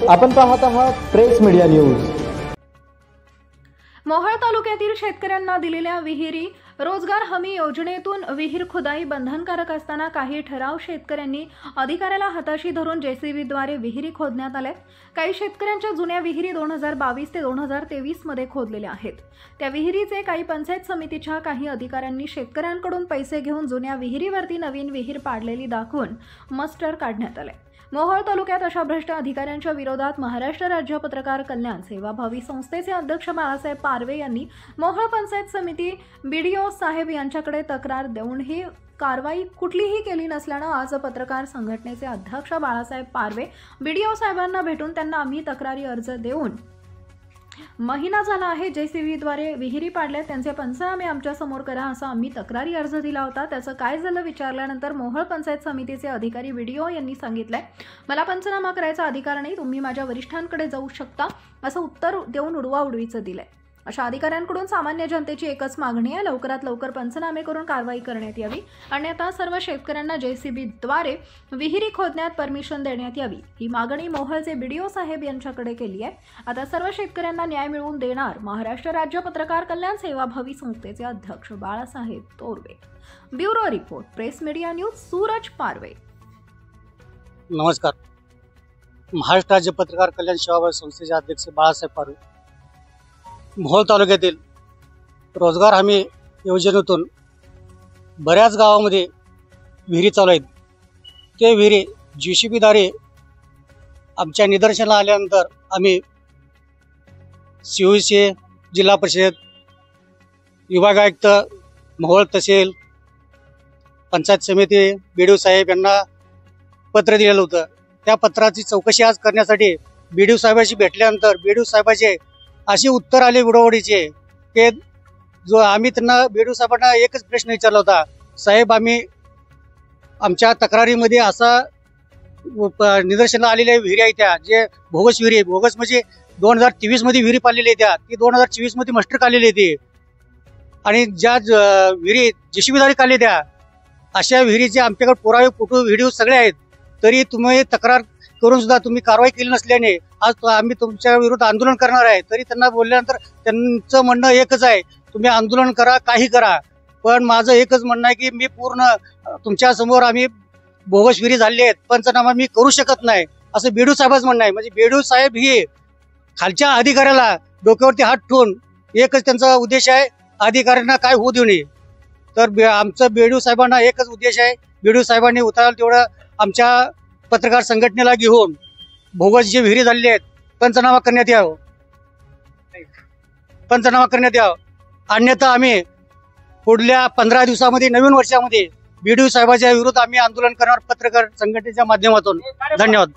आपण पाहत आहात प्रेस मीडिया न्यूज। मोहोळ तालुक्यातील शेतकऱ्यांना दिलेल्या विहिरी रोजगार हमी योजनेतून विहीर खुदाई बंधनकारक असताना काही ठराव शेतकऱ्यांनी अधिकाऱ्याला हाताशी धरून जेसीबीद्वारे विहिरी खोदण्यात आल्या। काही शेतकऱ्यांच्या जुन्या विहिरी 2022 ते 2023 मध्ये खोदलेल्या आहेत। त्या विहिरीचे काही पंचायत समितीच्या काही अधिकाऱ्यांनी शेतकऱ्यांकडून पैसे घेऊन जुन्या विहिरीवरती नवीन विहीर पाडलेली दाखवून मस्टर काढण्यात आले। मोहोळ तालुक्यात अशा भ्रष्ट अधिकाऱ्यांच्या विरोधात महाराष्ट्र राज्य पत्रकार कल्याण सेवाभावी संस्थेचे अध्यक्ष बाळासाहेब पारवे यांनी मोहोळ पंचायत समिती बीडीओ साहेब यांच्याकडे तक्रार देऊन ही कारवाई कुठलीही केली नसल्याने आज पत्रकार संघटनेचे अध्यक्ष बाळासाहेब पारवे बीडीओ साहेबांना भेटून त्यांना आम्ही तक्रारी अर्ज देऊन महिना झाला आहे जेसीबीद्वारे विहिरी पाडल्या, त्यांचे पंचनामे आमच्या समोर करा असा आम्ही तक्रारी अर्ज दिला होता। त्याचं काय झालं विचारल्यानंतर मोहोळ पंचायत समितीचे अधिकारी व्हिडिओ यांनी सांगितलंय, मला पंचनामा करायचा अधिकार नाही, तुम्ही माझ्या वरिष्ठांकडे जाऊ शकता असं उत्तर देऊन उडवाउडवीचं दिलंय। अशा अधिकाऱ्यांकडून सामान्य जनतेची एकच मागणी आहे, लवकरात लवकर पंचनामे करून कारवाई करण्यात यावी, अन्यथा सर्व शेतकऱ्यांना जेसीबीद्वारे विहिरी खोदण्यात परमिशन देण्यात यावी ही मागणी मोहोळचे बीडीओ साहेब यांच्याकडे केली आहे। आता सर्व शेतकऱ्यांना न्याय मिळवून देणार महाराष्ट्र राज्य पत्रकार कल्याण सेवाभावी संस्थेचे अध्यक्ष Balasaheb Torve. Bureau report, press media news, Suraj Parve. नमस्कार, महाराष्ट्र राज्य पत्रकार कल्याण सेवाभावी संस्थेचे अध्यक्ष बाळासाहेब पारवे। मोहोळ तालुक्यातील रोजगार हमी योजनेतून बऱ्याच गावामध्ये विहिरी चालू आहेत। ते विहिरी जेसीबीद्वारे आमच्या निदर्शनाला आल्यानंतर आम्ही COC, जिल्हा परिषद, विभाग आयुक्त, मोहोळ तहसील, पंचायत समिती, बीडीओ साहेब यांना पत्र दिलेलं होतं। त्या पत्राची चौकशी आज करण्यासाठी बीडीओ साहेबांशी भेटल्यानंतर बीडीओ साहेबांचे असे उत्तर आले उडवडीचे की जो आम्ही त्यांना बीडीओ साहेबांना एकच प्रश्न विचारला होता, साहेब आम्ही आमच्या तक्रारीमध्ये असा निदर्शनाला आलेल्या विहिरी आहेत त्या जे बोगस विहिरी, बोगस म्हणजे 2023 मध्ये विहिरी पाडलेली आहे त्या, ती 2024 मध्ये मास्टर काढलेली आहे ती, आणि ज्या विहिरी जेसीबीद्वारे काढले त्या अशा विहिरीचे आमच्याकडे पुरावे फोटो व्हिडिओ सगळे आहेत, तरी तुम्ही तक्रार करून सुद्धा तुम्ही कारवाई केली नसल्याने आज आम्ही तुमच्या विरुद्ध आंदोलन करणार आहे। तरी त्यांना बोलल्यानंतर त्यांचं म्हणणं एकच आहे, तुम्ही आंदोलन करा, काही करा, पण माझं एकच म्हणणं आहे की मी पूर्ण तुमच्या समोर आम्ही बोगस विहिरी झालेली आहेत, पंचनामा मी करू शकत नाही असं बीडीओ साहेबांचं म्हणणं आहे। म्हणजे बीडीओ साहेब ही खालच्या अधिकाऱ्याला डोक्यावरती हात ठेवून एकच त्यांचा उद्देश आहे, अधिकाऱ्यांना काय होऊ देऊ नये। तर आमचं बीडीओ साहेबांना एकच उद्देश आहे, बीडीओ साहेबांनी उतराल तेवढं आमच्या पत्रकार संघटनेला घेऊन बोगस जे विहिरी झालेली आहेत पंचनामा करण्यात यावं, पंचनामा करण्यात यावं, अन्यथा आम्ही पुढल्या 15 दिवसामध्ये नवीन वर्षामध्ये बीडीओ साहेबांच्या विरुद्ध आम्ही आंदोलन करणार पत्रकार संघटनेच्या माध्यमातून। धन्यवाद।